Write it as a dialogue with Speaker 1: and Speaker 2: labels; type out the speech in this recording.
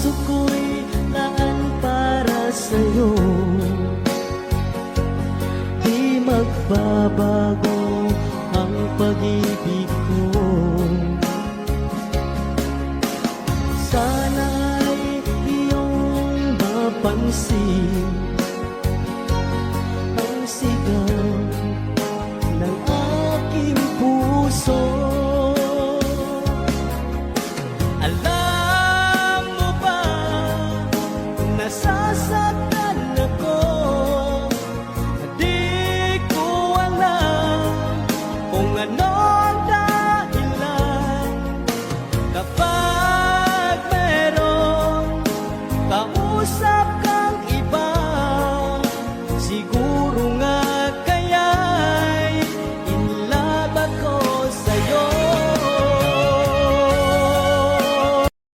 Speaker 1: puso ko'y laan para sa'yo. Di magbabago ang pag-ibig ko. Sana'y iyong mapansin